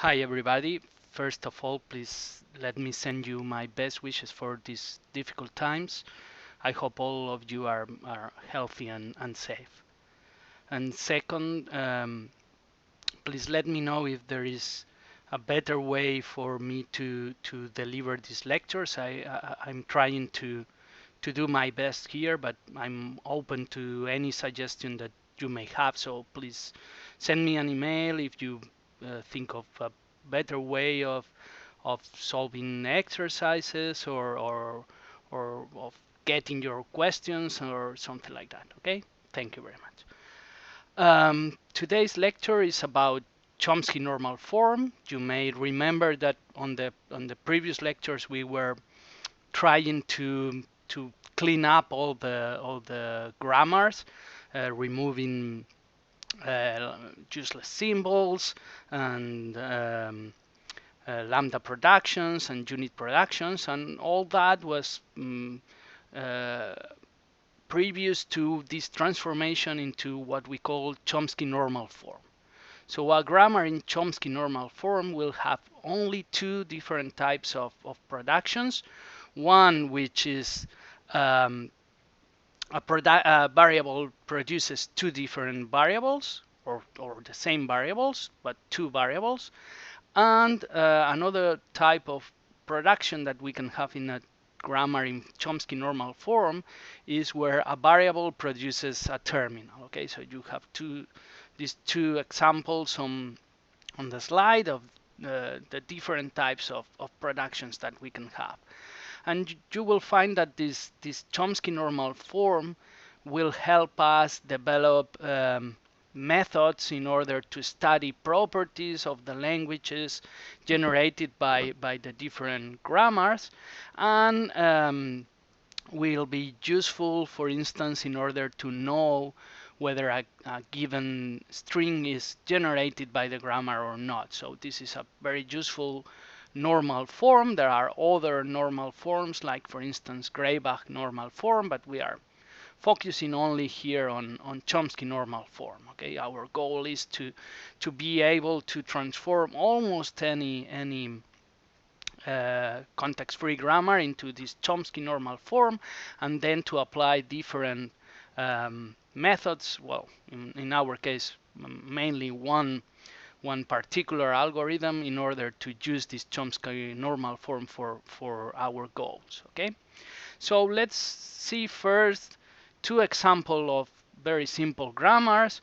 Hi everybody. First of all, please let me send you my best wishes for these difficult times. I hope all of you are healthy and safe. And second, please let me know if there is a better way for me to deliver these lectures. I'm trying to do my best here, but I'm open to any suggestion that you may have. So please send me an email if you think of a better way of solving exercises or of getting your questions or something like that. Okay? Thank you very much. Today's lecture is about Chomsky normal form. You may remember that on the previous lectures we were trying to clean up all the grammars, removing useless symbols and lambda productions and unit productions, and all that was uh, previous to this transformation into what we call Chomsky normal form. So a grammar in Chomsky normal form will have only two different types of productions. One which is um, a variable produces two different variables or the same variables, but two variables. And another type of production that we can have in a grammar in Chomsky normal form is where a variable produces a terminal. Okay, so you have these two examples on the slide of the different types of productions that we can have. And you will find that this Chomsky normal form will help us develop methods in order to study properties of the languages generated by the different grammars, and will be useful, for instance, in order to know whether a given string is generated by the grammar or not. So this is a very useful normal form. There are other normal forms, like for instance Greibach normal form, but we are focusing only here on Chomsky normal form. Okay, our goal is to be able to transform almost any context-free grammar into this Chomsky normal form, and then to apply different methods. Well, in our case, mainly one particular algorithm in order to use this Chomsky normal form for our goals. Okay, so let's see first two examples of very simple grammars.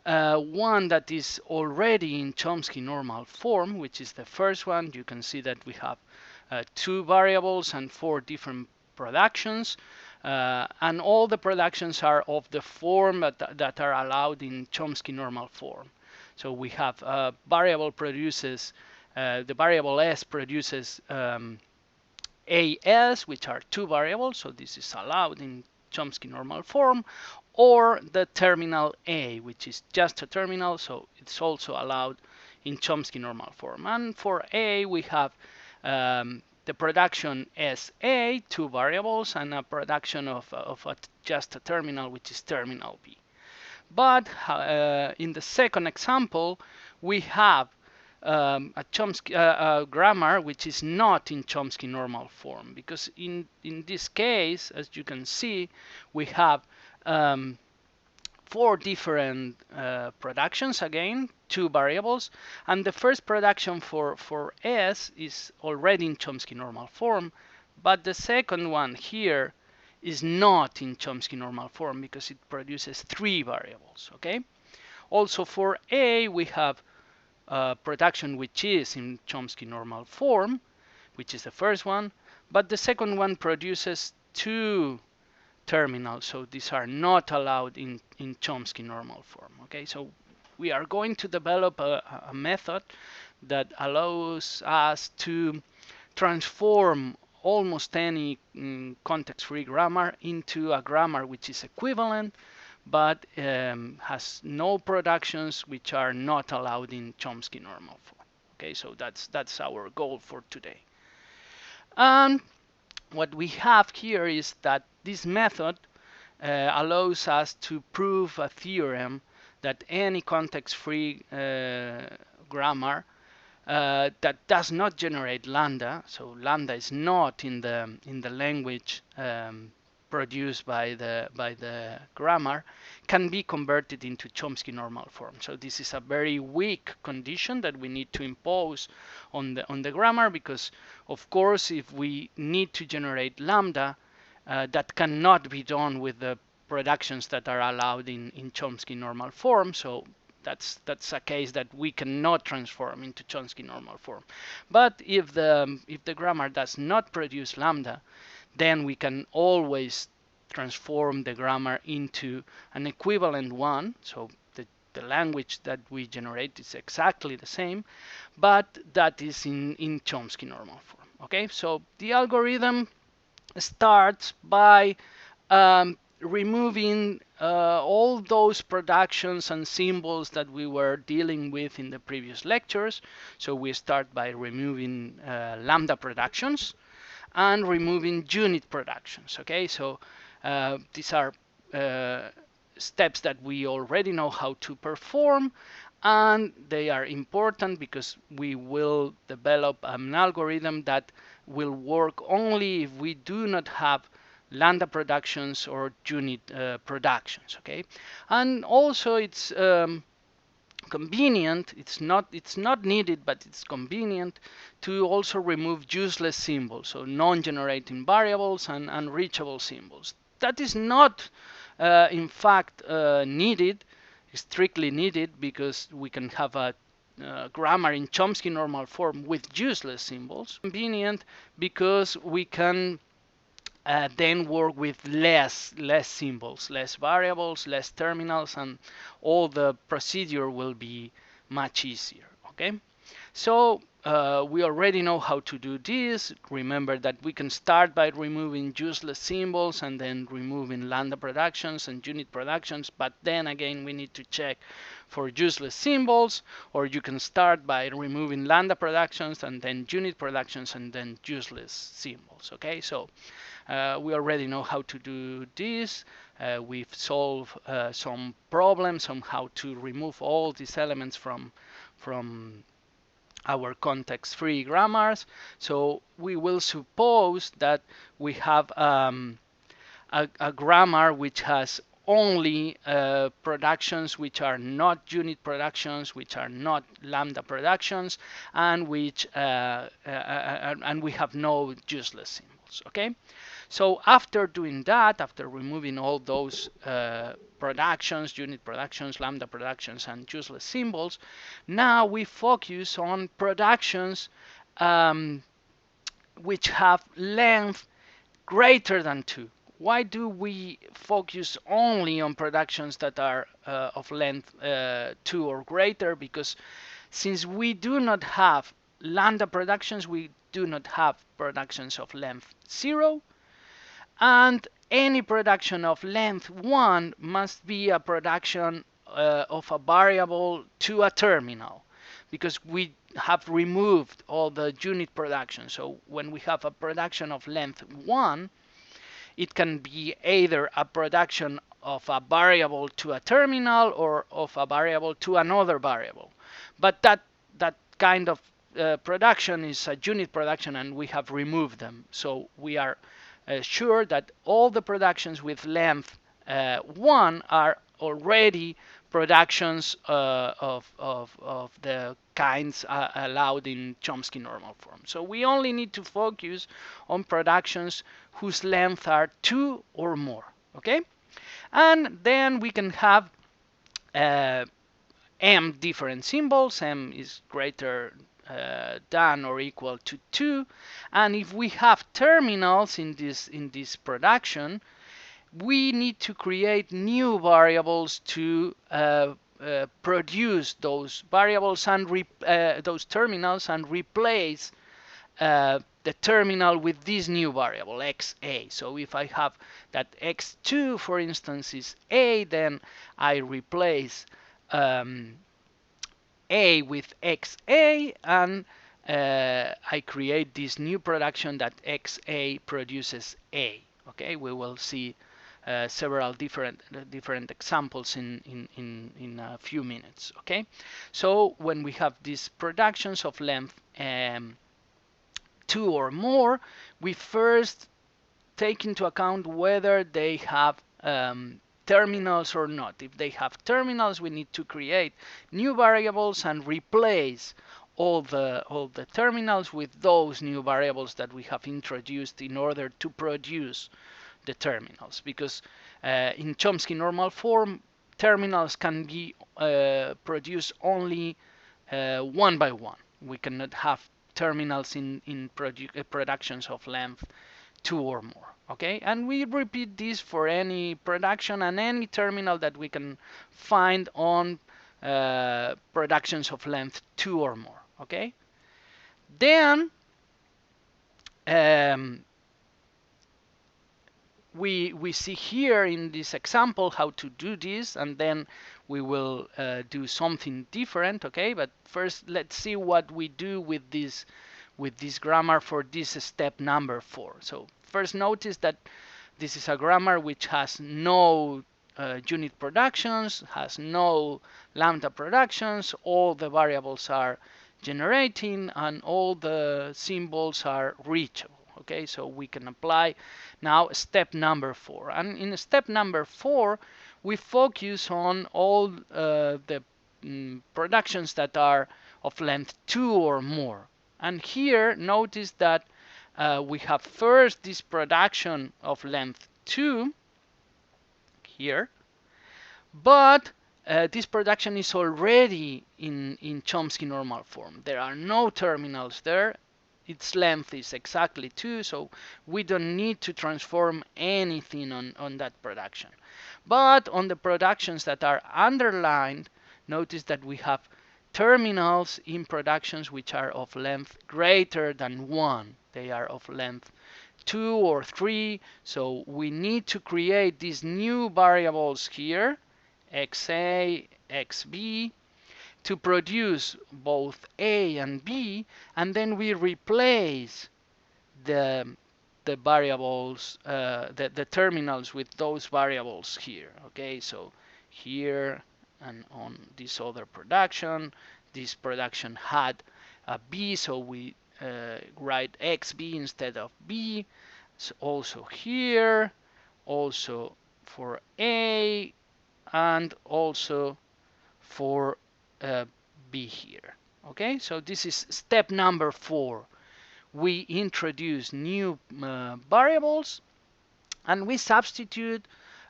One that is already in Chomsky normal form, which is the first one. You can see that we have two variables and four different productions. And all the productions are of the form that are allowed in Chomsky normal form. So we have variable produces, the variable s produces as, which are two variables, so this is allowed in Chomsky normal form, or the terminal a, which is just a terminal, so it's also allowed in Chomsky normal form. And for a, we have the production SA, two variables, and a production of just a terminal, which is terminal b. But in the second example, we have a Chomsky grammar which is not in Chomsky normal form, because in this case, as you can see, we have four different productions, again two variables, and the first production for S is already in Chomsky normal form, but the second one here is not in Chomsky normal form because it produces three variables. Okay, also for A we have production which is in Chomsky normal form, which is the first one, but the second one produces two terminals, so these are not allowed in Chomsky normal form. Okay, so we are going to develop a method that allows us to transform almost any context-free grammar into a grammar which is equivalent but has no productions which are not allowed in Chomsky normal form. Okay, so that's our goal for today. And what we have here is that this method allows us to prove a theorem that any context-free grammar that does not generate lambda, so lambda is not in the language produced by the grammar, can be converted into Chomsky normal form. So this is a very weak condition that we need to impose on the grammar, because of course if we need to generate lambda, that cannot be done with the productions that are allowed in Chomsky normal form. So that's a case that we cannot transform into Chomsky normal form. But if the grammar does not produce lambda, then we can always transform the grammar into an equivalent one. So the language that we generate is exactly the same, but that is in Chomsky normal form. Okay, so the algorithm starts by removing all those productions and symbols that we were dealing with in the previous lectures. So we start by removing lambda productions and removing unit productions. Okay, so these are steps that we already know how to perform, and they are important because we will develop an algorithm that will work only if we do not have lambda productions or unit productions. Okay, and also it's convenient, it's not needed, but it's convenient to also remove useless symbols, so non-generating variables and unreachable symbols. That is not in fact needed, strictly needed, because we can have a grammar in Chomsky normal form with useless symbols. Convenient because we can then work with less symbols, less variables, less terminals, and all the procedure will be much easier. Okay, so we already know how to do this. Remember that we can start by removing useless symbols and then removing lambda productions and unit productions, but then again we need to check for useless symbols, or you can start by removing lambda productions and then unit productions and then useless symbols. Okay, so we already know how to do this. We've solved some problems on how to remove all these elements from our context-free grammars. So we will suppose that we have a grammar which has only productions which are not unit productions, which are not lambda productions, and which and we have no useless symbols. Okay, so after doing that, after removing all those productions, unit productions, lambda productions, and useless symbols, now we focus on productions which have length greater than 2. Why do we focus only on productions that are of length 2 or greater? Because since we do not have lambda productions, we do not have productions of length 0, and any production of length 1 must be a production of a variable to a terminal, because we have removed all the unit production. So when we have a production of length 1, it can be either a production of a variable to a terminal or of a variable to another variable. But that kind of production is a unit production, and we have removed them. So we are sure that all the productions with length 1 are already productions of the kinds allowed in Chomsky normal form. So we only need to focus on productions whose length are 2 or more. Okay, and then we can have m different symbols. M is greater than or equal to 2, and if we have terminals in this production, we need to create new variables to produce those variables and those terminals, and replace the terminal with this new variable xa. So if I have that x2, for instance, is a, then I replace a with xa, and I create this new production that xa produces a. Okay, we will see several different examples in a few minutes. Okay, so when we have these productions of length 2 or more, we first take into account whether they have terminals or not. If they have terminals, we need to create new variables and replace all the terminals with those new variables that we have introduced in order to produce the terminals. Because in Chomsky normal form, terminals can be produced only one by one. We cannot have terminals in productions of length 2 or more. Okay, and we repeat this for any production and any terminal that we can find on productions of length 2 or more. Okay, then we see here in this example how to do this, and then we will do something different. Okay, but first let's see what we do with this grammar for this step number 4. So first notice that this is a grammar which has no unit productions, has no lambda productions, all the variables are generating and all the symbols are reachable. Okay, so we can apply now step number 4. And in step number 4, we focus on all the productions that are of length 2 or more. And here, notice that we have first this production of length 2 here, but this production is already in Chomsky normal form. There are no terminals there. Its length is exactly 2, so we don't need to transform anything on that production. But on the productions that are underlined, notice that we have terminals in productions which are of length greater than 1. They are of length 2 or 3, so we need to create these new variables here, xa, xb, to produce both a and b, and then we replace the variables, the terminals with those variables here. Okay, so here and on this other production, this production had a b, so we write xb instead of b. So also here, also for a, and also for b here. Okay, so this is step number 4. We introduce new variables and we substitute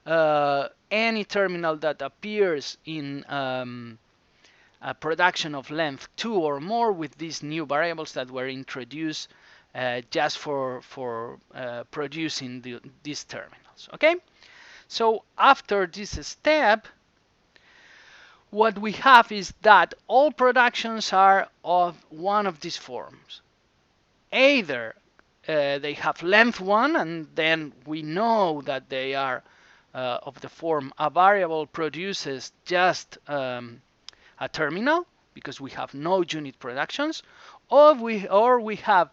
any terminal that appears in a production of length 2 or more with these new variables that were introduced just for producing these terminals. Okay, so after this step, what we have is that all productions are of one of these forms. Either they have length 1, and then we know that they are of the form a variable produces just a terminal because we have no unit productions, or we have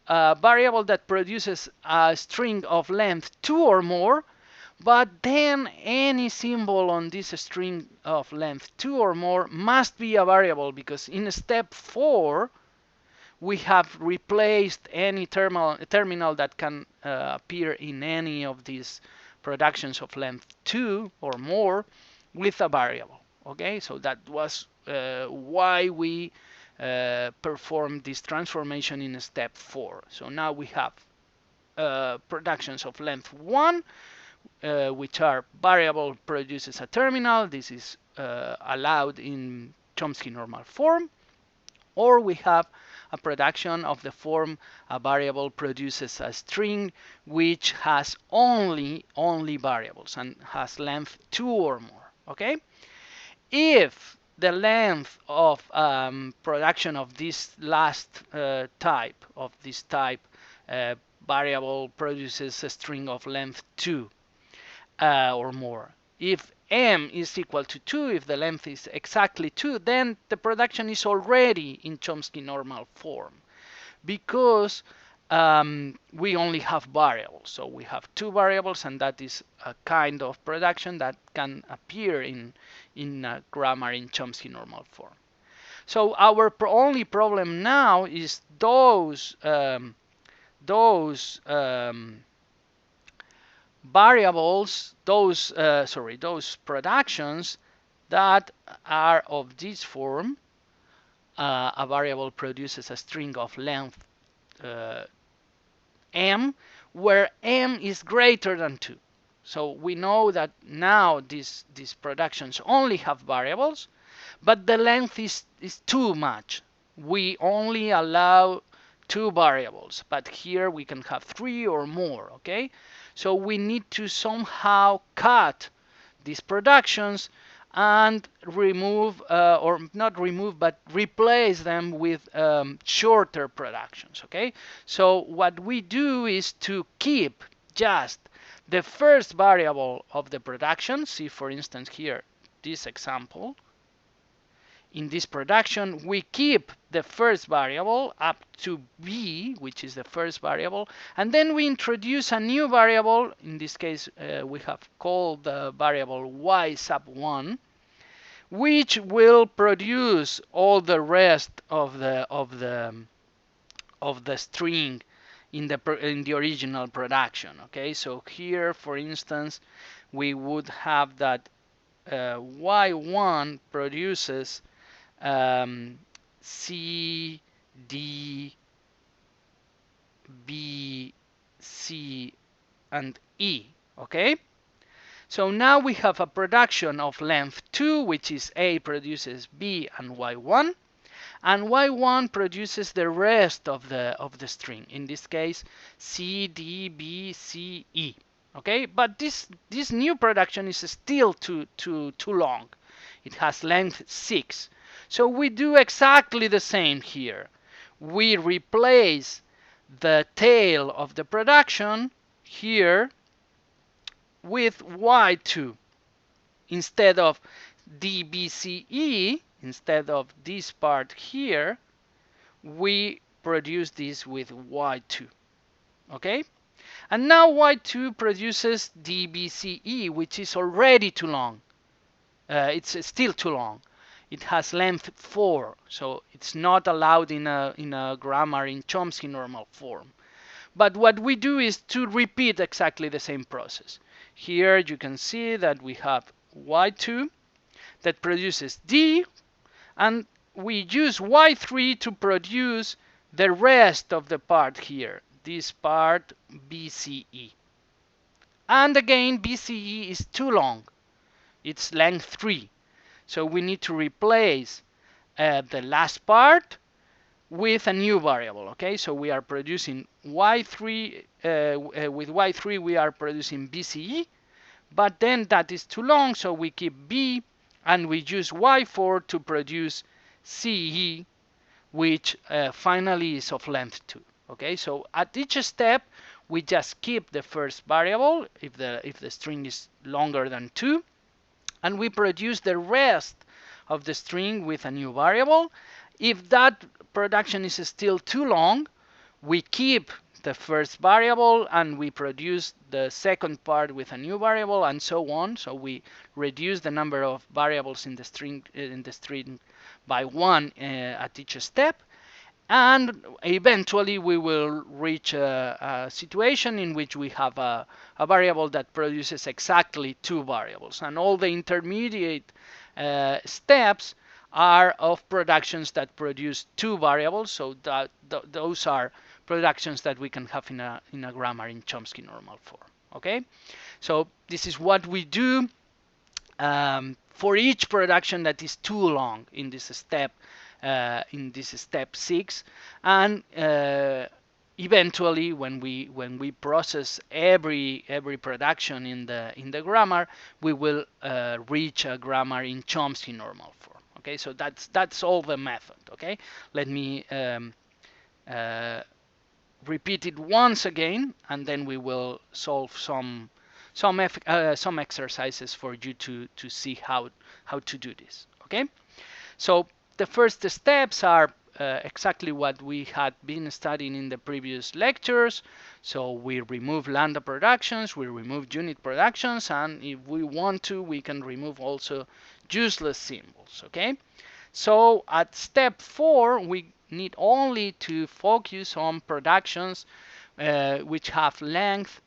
a variable that produces a string of length 2 or more, but then any symbol on this string of length 2 or more must be a variable, because in step 4 we have replaced any terminal that can appear in any of these productions of length 2 or more with a variable. Okay, so that was why we performed this transformation in step 4. So now we have productions of length 1, which are variable produces a terminal. This is allowed in Chomsky normal form. Or we have a production of the form a variable produces a string which has only variables and has length 2 or more. Okay, if the length of production of this last type variable produces a string of length 2 or more, if m is equal to 2, if the length is exactly 2, then the production is already in Chomsky normal form, because we only have variables. So we have two variables, and that is a kind of production that can appear in a grammar in Chomsky normal form. So our only problem now is those variables, those productions that are of this form. A variable produces a string of length m, where m is greater than 2. So we know that now these productions only have variables, but the length is too much. We only allow two variables, but here we can have three or more, okay? So we need to somehow cut these productions and remove, or not remove, but replace them with shorter productions, okay? So what we do is to keep just the first variable of the production. See, for instance, here, this example. In this production, we keep the first variable up to b, which is the first variable, and then we introduce a new variable. In this case, we have called the variable y sub 1, which will produce all the rest of the string in the original production. Okay, so here, for instance, we would have that y1 produces C, D, B, C, and E. Okay? So now we have a production of length 2, which is A produces B and Y1, and Y1 produces the rest of the string. In this case, C, D, B, C, E. Okay? But this new production is still too long. It has length 6. So we do exactly the same here. We replace the tail of the production here with y2. Instead of dbce, instead of this part here, we produce this with y2. Okay? And now y2 produces dbce, which is already too long. It's still too long. It has length 4, so it's not allowed in a grammar in Chomsky normal form. But what we do is to repeat exactly the same process. Here you can see that we have y2 that produces d, and we use y3 to produce the rest of the part here, this part bce. And again, bce is too long. It's length 3. So we need to replace the last part with a new variable. Okay, so we are producing y3 with y3 we are producing bce, but then that is too long, so we keep b and we use y4 to produce ce, which finally is of length 2. Okay, so at each step we just keep the first variable if the string is longer than 2, and we produce the rest of the string with a new variable. If that production is still too long, we keep the first variable and we produce the second part with a new variable, and so on. So we reduce the number of variables in the string by 1 at each step. And eventually we will reach a situation in which we have a variable that produces exactly 2 variables, and all the intermediate steps are of productions that produce 2 variables. So those are productions that we can have in a grammar in Chomsky normal form. Okay, so this is what we do for each production that is too long in this step. Step 6, and eventually when we process every production in the grammar, we will reach a grammar in Chomsky normal form. Okay, so that's all the method. Okay, let me repeat it once again, and then we will solve some exercises for you to see how to do this. Okay, so the first steps are exactly what we had been studying in the previous lectures. So we remove lambda productions, we remove unit productions, and if we want to, we can remove also useless symbols, okay? So at step 4, we need only to focus on productions which have length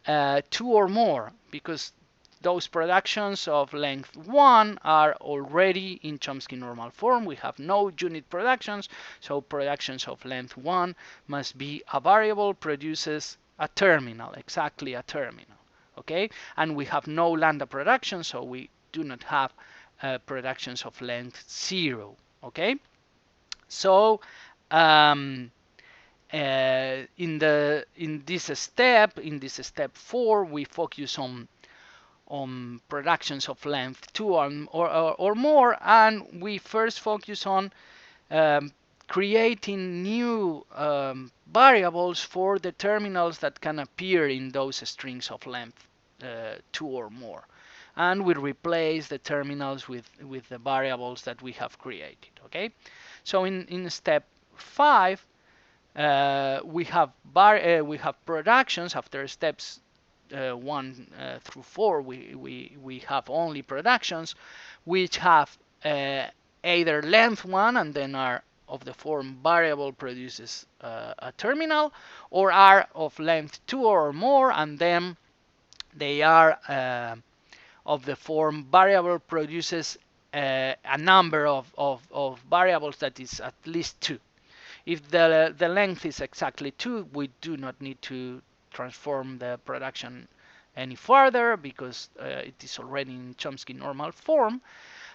2 or more, because those productions of length 1 are already in Chomsky normal form. We have no unit productions, so productions of length 1 must be a variable produces a terminal, exactly a terminal, okay? And we have no lambda production, so we do not have productions of length 0, okay? So in this step 4, we focus on productions of length 2 or more, and we first focus on um, creating new variables for the terminals that can appear in those strings of length 2 or more, and we replace the terminals with the variables that we have created, okay? So in step 5, we have productions. After steps 1 through 4, we have only productions which have either length 1 and then are of the form variable produces a terminal, or are of length 2 or more and then they are of the form variable produces a number of variables that is at least 2. If the length is exactly 2, we do not need to transform the production any further because it is already in Chomsky normal form.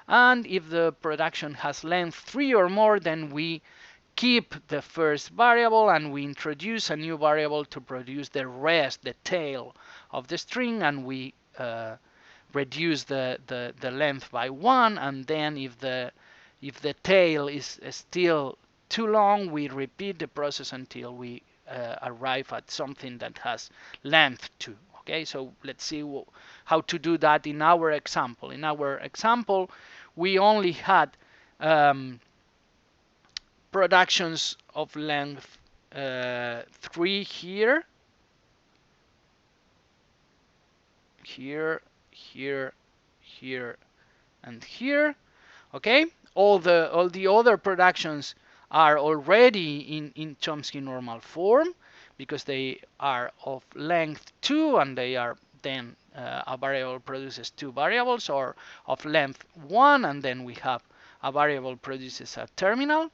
And if the production has length 3 or more, then we keep the first variable and we introduce a new variable to produce the rest, the tail of the string, and we reduce the length by 1, and then if the tail is still too long, we repeat the process until we arrive at something that has length 2. Okay, so let's see how to do that in our example. In our example, we only had productions of length 3 here, here, and here. Okay, all the other productions are already in Chomsky normal form because they are of length 2 and they are then a variable produces 2 variables, or of length 1 and then we have a variable produces a terminal.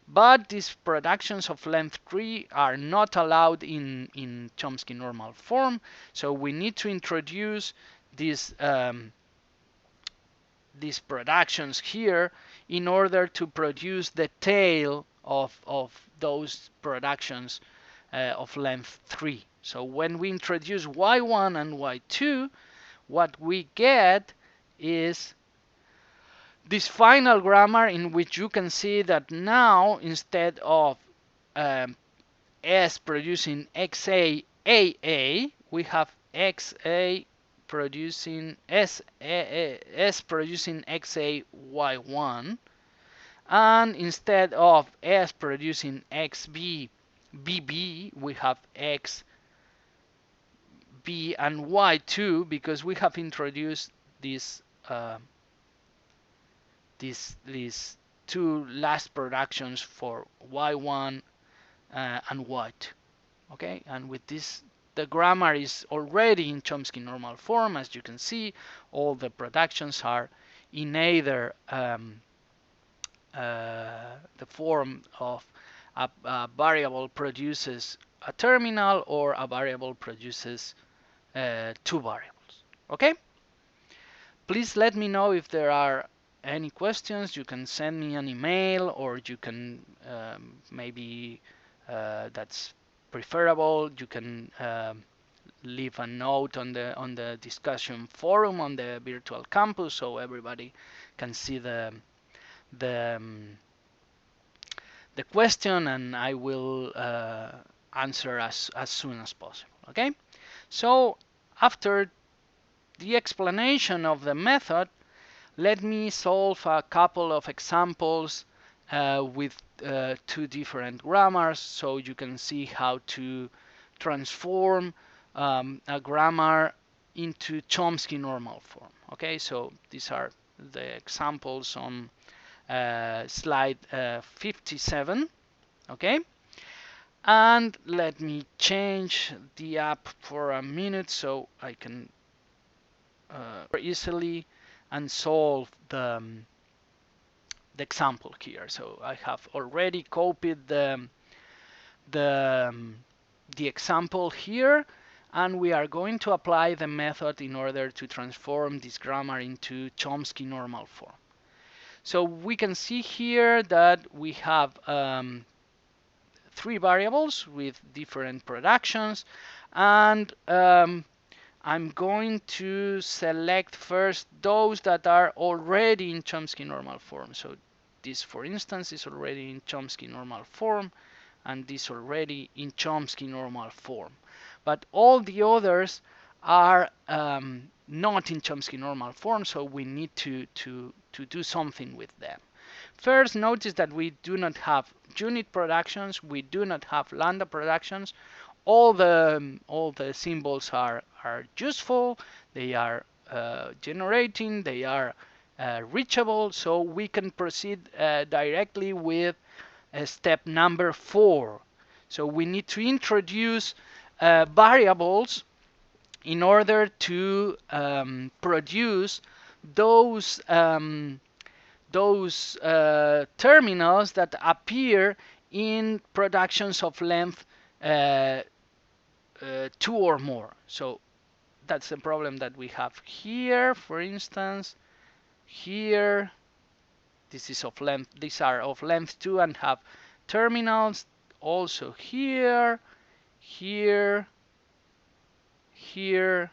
But these productions of length 3 are not allowed in Chomsky normal form, so we need to introduce these productions here in order to produce the tail of those productions of length 3. So when we introduce y1 and y2, what we get is this final grammar in which you can see that now instead of S producing XA AA, we have XA producing S producing XA Y1, and instead of S producing XB BB, we have XB and Y2 because we have introduced these two last productions for Y1 and Y2. Okay, and with this, the grammar is already in Chomsky normal form. As you can see, all the productions are in either the form of a variable produces a terminal or a variable produces 2 variables. Okay, please let me know if there are any questions. You can send me an email, or you can maybe that's preferable, you can leave a note on the discussion forum on the virtual campus so everybody can see the question, and I will answer as soon as possible. Okay, so after the explanation of the method, let me solve a couple of examples with two different grammars, so you can see how to transform a grammar into Chomsky normal form. Okay, so these are the examples on slide 57. Okay, and let me change the app for a minute so I can easily and solve the example here. So I have already copied the, the example here, and we are going to apply the method in order to transform this grammar into Chomsky normal form. So we can see here that we have three variables with different productions, and I'm going to select first those that are already in Chomsky normal form. So this, for instance, is already in Chomsky normal form, and this already in Chomsky normal form. But all the others are not in Chomsky normal form, so we need to do something with them. First, notice that we do not have unit productions, we do not have lambda productions. All the symbols are useful, they are generating, they are reachable, so we can proceed directly with step number 4. So we need to introduce variables in order to produce those terminals that appear in productions of length 2 or more. So that's the problem that we have here. For instance, here this is of length, these are of length 2 and have terminals. Also here, here, here,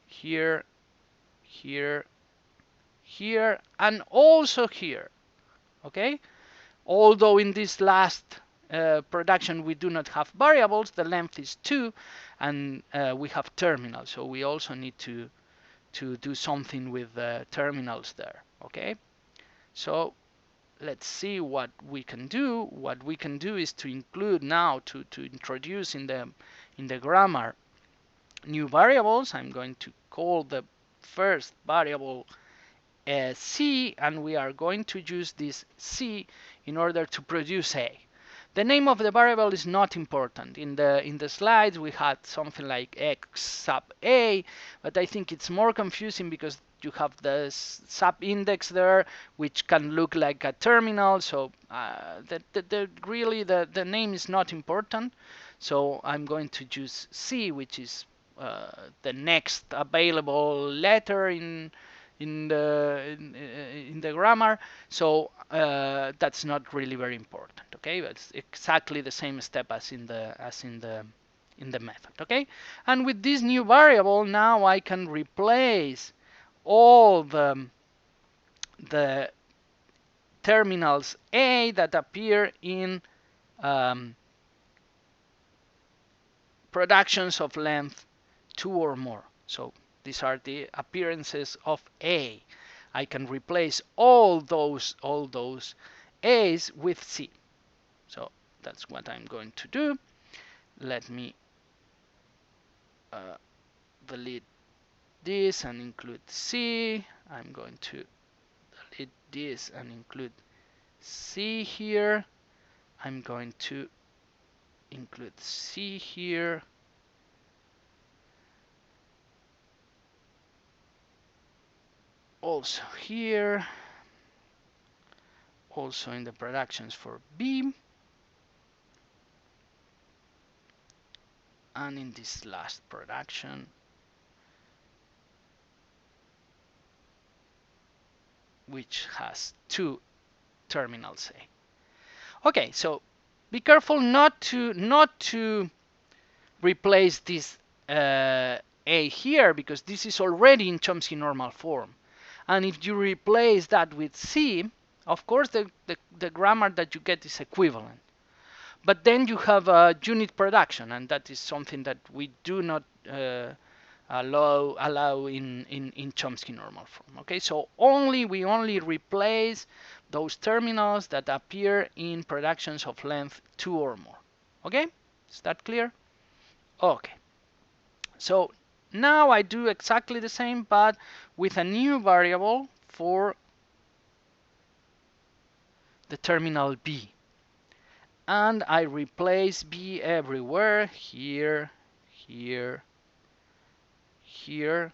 here, here, here, and also here. Okay, although in this last production we do not have variables, the length is 2, and we have terminals, so we also need to do something with the terminals there. Okay, so let's see what we can do. What we can do is to include now, to introduce in the grammar new variables. I'm going to call the first variable C, and we are going to use this C in order to produce A. The name of the variable is not important. In the slides we had something like x sub A, but I think it's more confusing because you have the sub index there, which can look like a terminal. So really the name is not important. So I'm going to use C, which is the next available letter in the grammar. So that's not really very important. Okay, but it's exactly the same step as in the method. Okay, and with this new variable now I can replace all the terminals A that appear in productions of length 2 or more. So these are the appearances of A. I can replace all those A's with C. So that's what I'm going to do. Let me delete this and include C. I'm going to delete this and include C here. I'm going to include C here. Also here. Also in the productions for B. And in this last production, which has 2 terminals A. Okay, so be careful not to replace this A here, because this is already in Chomsky normal form. And if you replace that with C, of course the grammar that you get is equivalent. But then you have a unit production, and that is something that we do not allow in Chomsky normal form. Okay, so we only replace those terminals that appear in productions of length 2 or more. Okay, is that clear? Okay, so now I do exactly the same, but with a new variable for the terminal B. And I replace B everywhere, here, here, here,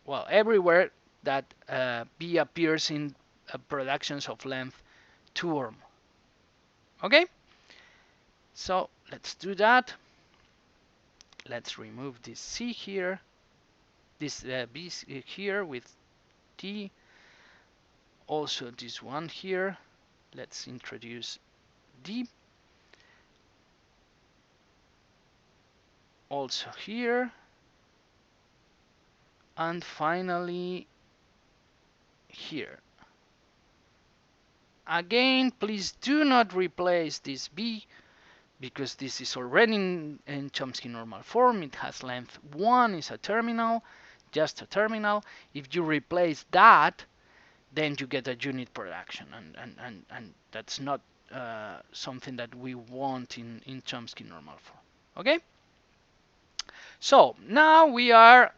well, everywhere that B appears in productions of length 2 or more. Okay, so let's do that. Let's remove this C here, this B here with T, also this one here. Let's introduce D, also here, and finally here. Again, please do not replace this B because this is already in Chomsky normal form. It has length 1, is a terminal, just a terminal. If you replace that, then you get a unit production, and that's not something that we want in Chomsky normal form. Okay? So now we have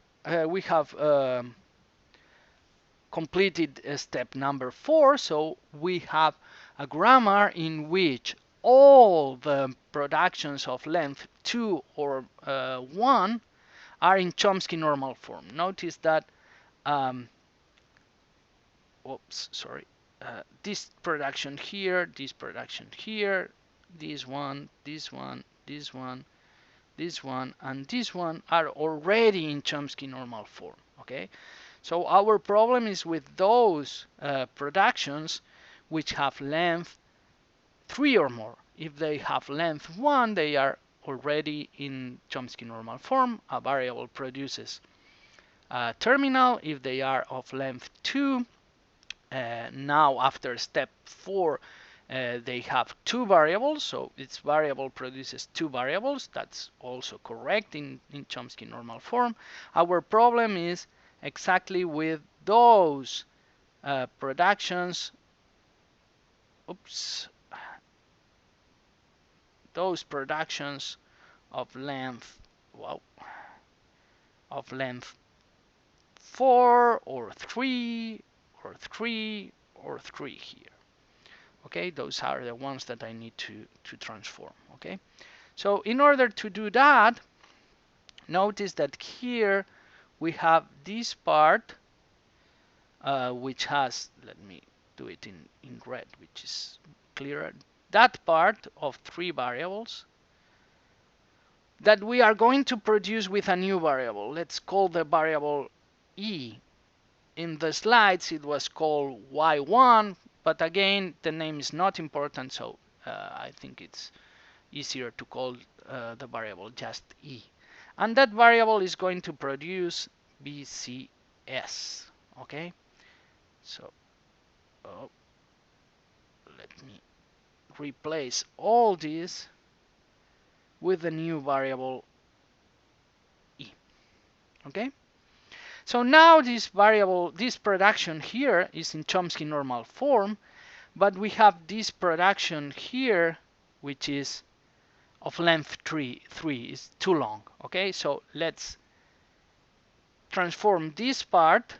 completed step number 4, so we have a grammar in which all the productions of length 2 or 1 are in Chomsky normal form. Notice that this production here, this production here, this one, this one, this one, this one, and this one are already in Chomsky normal form. Okay, so our problem is with those productions which have length 3 or more. If they have length 1, they are already in Chomsky normal form. A variable produces a terminal. If they are of length 2, now after step 4, they have 2 variables, so its variable produces 2 variables. That's also correct in Chomsky normal form. Our problem is exactly with those productions. Those productions of length, of length 4 or 3 or 3 or 3 here. Okay, those are the ones that I need to transform. Okay, so in order to do that, notice that here we have this part which has, let me do it in red, which is clearer, that part of 3 variables that we are going to produce with a new variable. Let's call the variable E. In the slides it was called Y1, but again the name is not important, so I think it's easier to call the variable just E. And that variable is going to produce BCS. Okay, so let me replace all this with the new variable E. Okay, so now this variable, this production here is in Chomsky normal form, but we have this production here which is of length 3 is too long. Okay, so let's transform this part.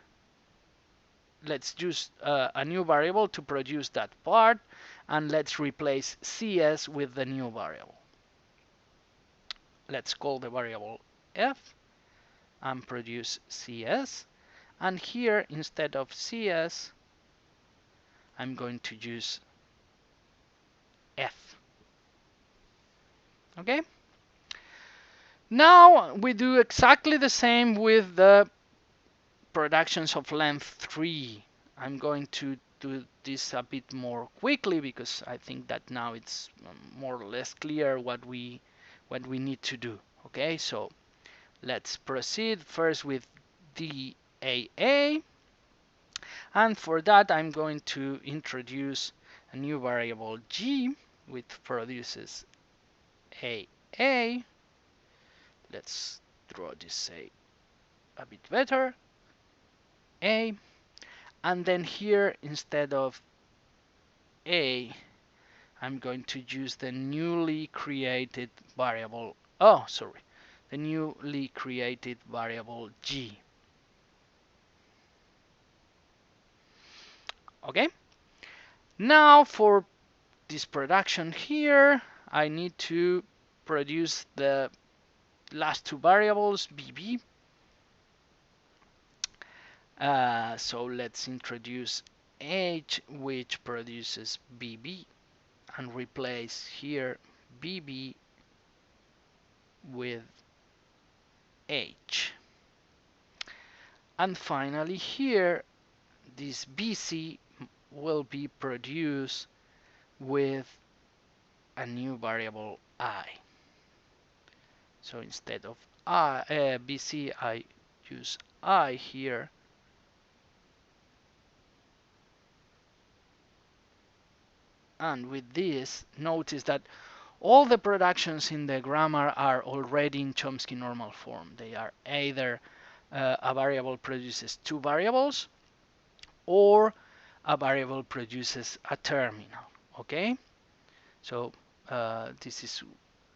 Let's use a new variable to produce that part, and let's replace CS with the new variable. Let's call the variable F and produce CS, and here instead of CS I'm going to use F. Okay, now we do exactly the same with the productions of length 3. I'm going to do this a bit more quickly because I think that now it's more or less clear what we need to do. Okay, so let's proceed first with DAA, and for that I'm going to introduce a new variable G which produces AA. Let's draw this a bit better. A, and then here instead of A, I'm going to use the newly created variable. Oh, sorry, the newly created variable G. Okay. Now for this production here, I need to produce the last two variables, BB. So let's introduce H, which produces BB, and replace here BB with H. And finally here, this BC will be produced with a new variable I. So instead of BC, I use I here. And with this, notice that all the productions in the grammar are already in Chomsky normal form. They are either a variable produces two variables, or a variable produces a terminal. Okay? So this is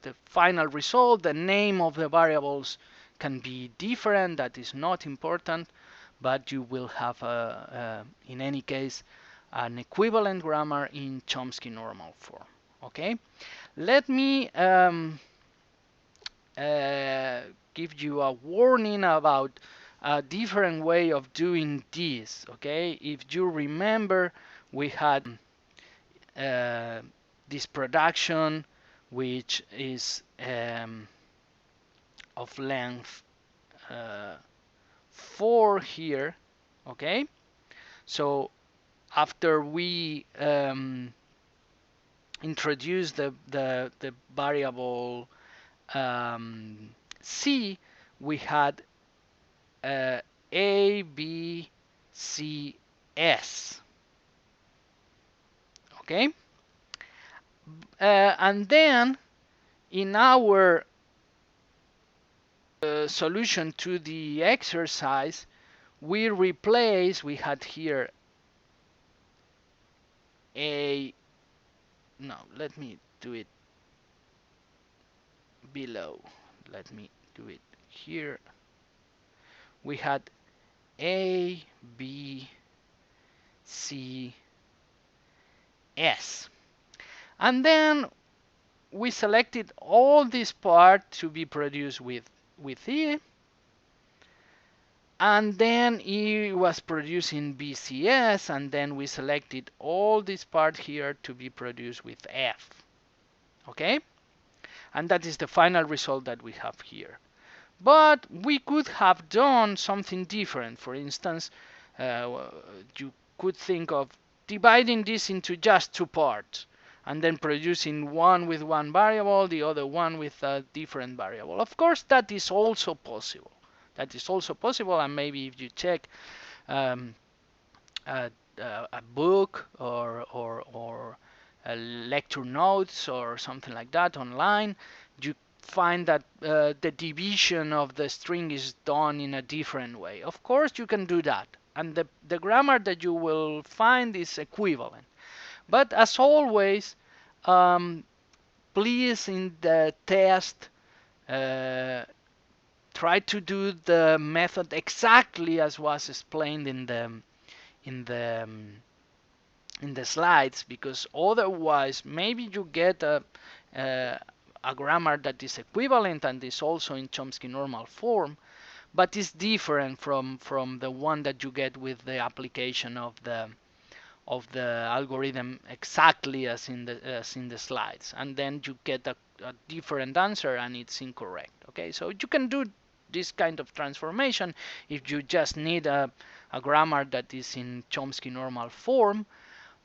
the final result. The name of the variables can be different. That is not important, but you will have, in any case, an equivalent grammar in Chomsky normal form. Okay? Let me give you a warning about a different way of doing this. Okay? If you remember, we had this production, which is of length 4 here. Okay, so after we introduce the variable C, we had A, B, C, S. Okay, and then in our solution to the exercise, we had here no, let me do it below. Let me do it here. We had A, B, C, S. And then we selected all this part to be produced with E. And then E was producing BCS, and then we selected all this part here to be produced with F. Okay? And that is the final result that we have here. But we could have done something different. For instance, you could think of dividing this into just two parts, and then producing one with one variable, the other one with a different variable. Of course, that is also possible. That is also possible, and maybe if you check um, a, a book or a lecture notes or something like that online, you find that the division of the string is done in a different way. Of course, you can do that, and the grammar that you will find is equivalent. But as always, please in the test try to do the method exactly as was explained in the in the slides, because otherwise maybe you get a grammar that is equivalent and is also in Chomsky normal form, but is different from the one that you get with the application of the algorithm exactly as in the slides, and then you get a different answer and it's incorrect. Okay, so you can do this kind of transformation if you just need a grammar that is in Chomsky normal form,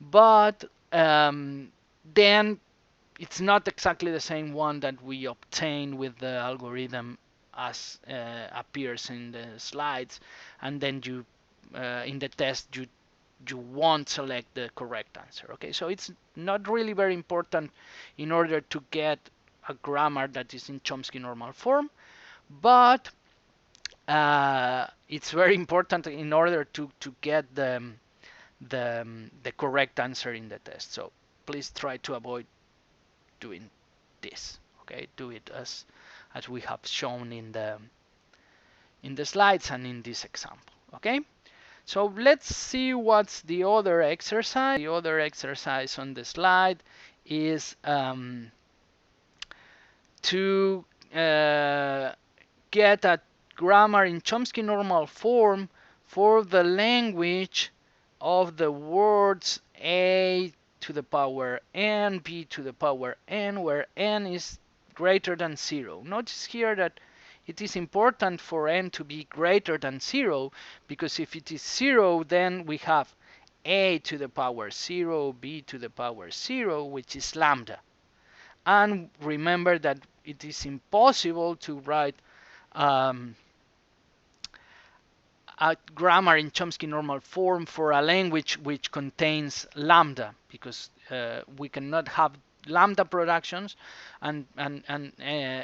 but then it's not exactly the same one that we obtain with the algorithm as appears in the slides, and then you in the test you won't select the correct answer. Okay, so it's not really very important in order to get a grammar that is in Chomsky normal form, but it's very important in order to get the correct answer in the test. So please try to avoid doing this. Okay, do it as we have shown in the slides and in this example. Okay, so let's see what's the other exercise. The other exercise on the slide is to get a grammar in Chomsky normal form for the language of the words a to the power n, b to the power n, where n is greater than 0. Notice here that it is important for n to be greater than 0, because if it is 0, then we have a to the power 0, b to the power 0, which is lambda. And remember that it is impossible to write a grammar in Chomsky normal form for a language which contains lambda, because we cannot have lambda productions, and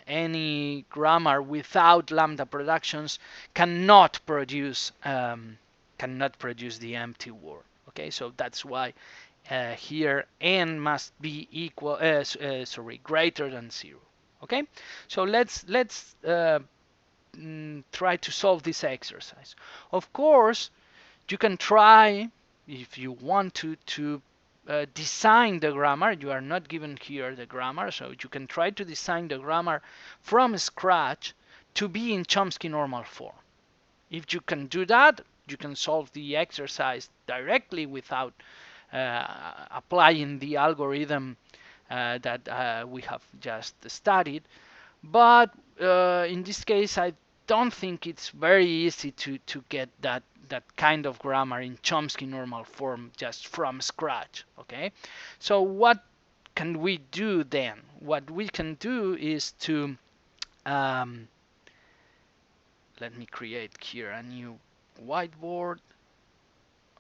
any grammar without lambda productions cannot produce the empty word. Okay, so that's why here n must be equal, greater than 0. Okay, so let's try to solve this exercise. Of course, you can try, if you want to design the grammar. You are not given here the grammar, so you can try to design the grammar from scratch to be in Chomsky normal form. If you can do that, you can solve the exercise directly without applying the algorithm that we have just studied. But in this case, I don't think it's very easy to get that kind of grammar in Chomsky normal form just from scratch. Okay, so what can we do then? What we can do is to let me create here a new whiteboard.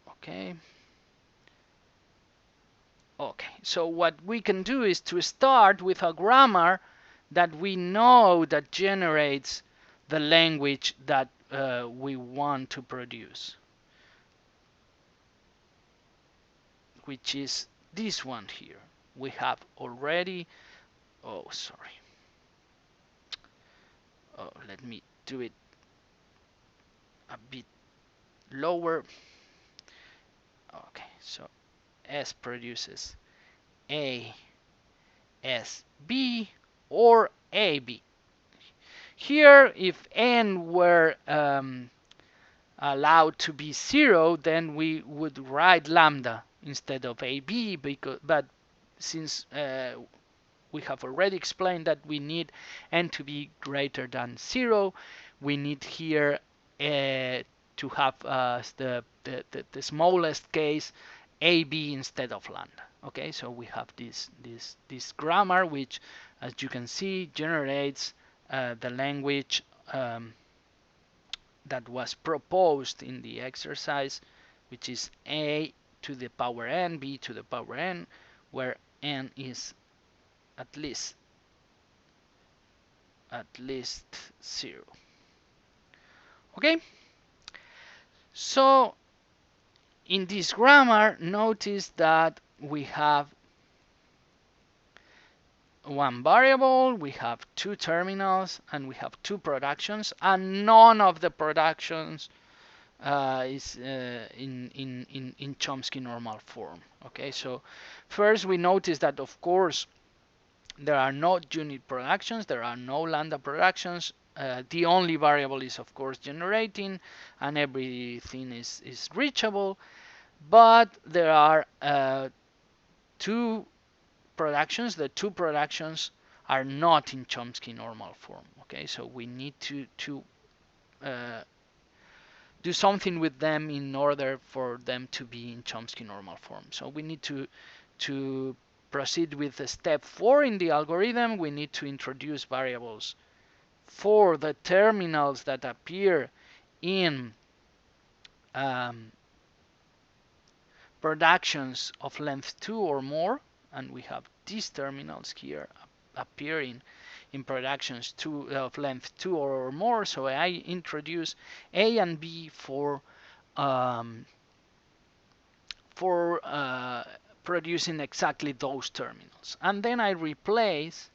Okay. Okay, so what we can do is to start with a grammar that we know that generates the language that we want to produce, which is this one here. We have already, oh, sorry. Oh, let me do it a bit lower. Okay, so S produces A, S, B, or AB. Here, if n were allowed to be 0, then we would write lambda instead of AB, but since we have already explained that we need n to be greater than 0, we need here to have the smallest case AB instead of lambda. Okay, so we have this grammar which, as you can see, generates the language that was proposed in the exercise, which is a to the power n, b to the power n, where n is at least 0. Okay, so in this grammar, notice that we have one variable, we have two terminals, and we have two productions, and none of the productions is in Chomsky normal form. Okay, so first we notice that, of course, there are no unit productions, there are no lambda productions. The only variable is, of course, generating, and everything is reachable. But there are two productions. The two productions are not in Chomsky normal form. Okay, so we need to do something with them in order for them to be in Chomsky normal form. So we need to proceed with step 4 in the algorithm. We need to introduce variables for the terminals that appear in productions of length 2 or more, and we have these terminals here appearing in productions of length 2 or more. So I introduce A and B um, for producing exactly those terminals. And then I replace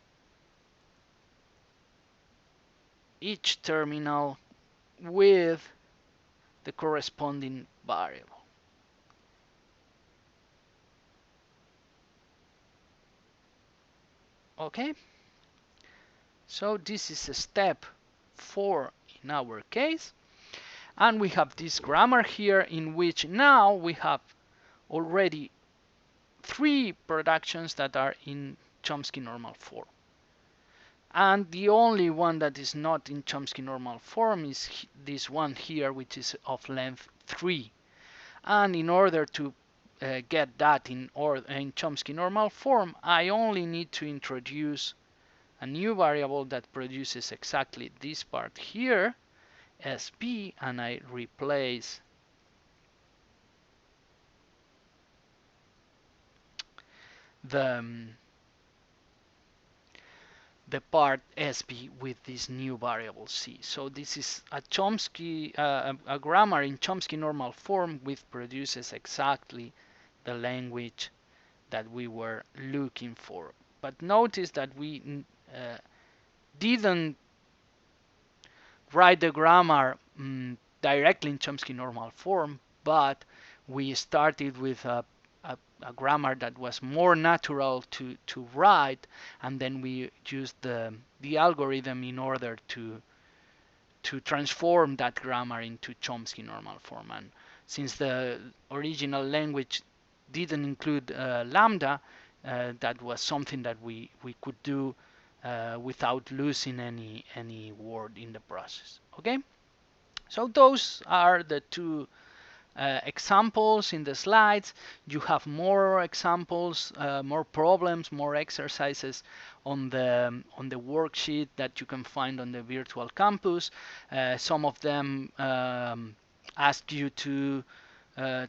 each terminal with the corresponding variable. Okay, so this is a step 4 in our case, and we have this grammar here in which now we have already 3 productions that are in Chomsky normal form. And the only one that is not in Chomsky normal form is this one here, which is of length 3. And in order to get that in Chomsky normal form, I only need to introduce a new variable that produces exactly this part here, sp, and I replace the the part sp with this new variable c. So this is a Chomsky a grammar in Chomsky normal form which produces exactly the language that we were looking for. But notice that we didn't write the grammar directly in Chomsky normal form, but we started with a grammar that was more natural to write, and then we used the algorithm in order to transform that grammar into Chomsky normal form. And since the original language didn't include lambda, that was something that we could do without losing any word in the process. Okay, so those are the two examples in the slides. You have more examples, more problems, more exercises on the worksheet that you can find on the virtual campus. Some of them ask you to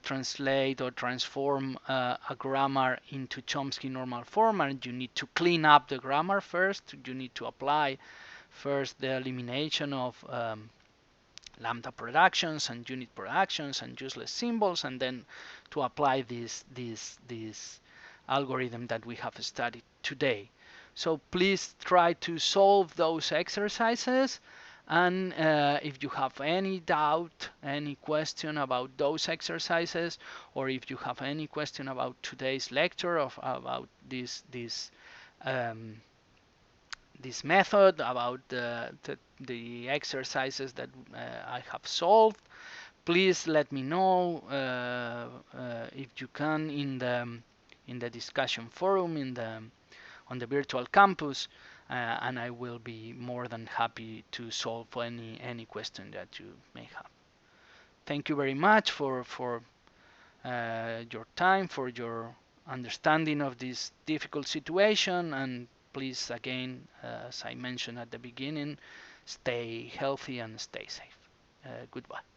translate or transform a grammar into Chomsky normal form, and you need to clean up the grammar first. You need to apply first the elimination of lambda productions and unit productions and useless symbols, and then to apply this algorithm that we have studied today. So please try to solve those exercises, and if you have any doubt, any question about those exercises, or if you have any question about today's lecture about um, this method, about the exercises that I have solved, please let me know if you can in the discussion forum on the virtual campus, and I will be more than happy to solve any question that you may have. Thank you very much for your time, for your understanding of this difficult situation, and please, again, as I mentioned at the beginning, stay healthy and stay safe. Goodbye.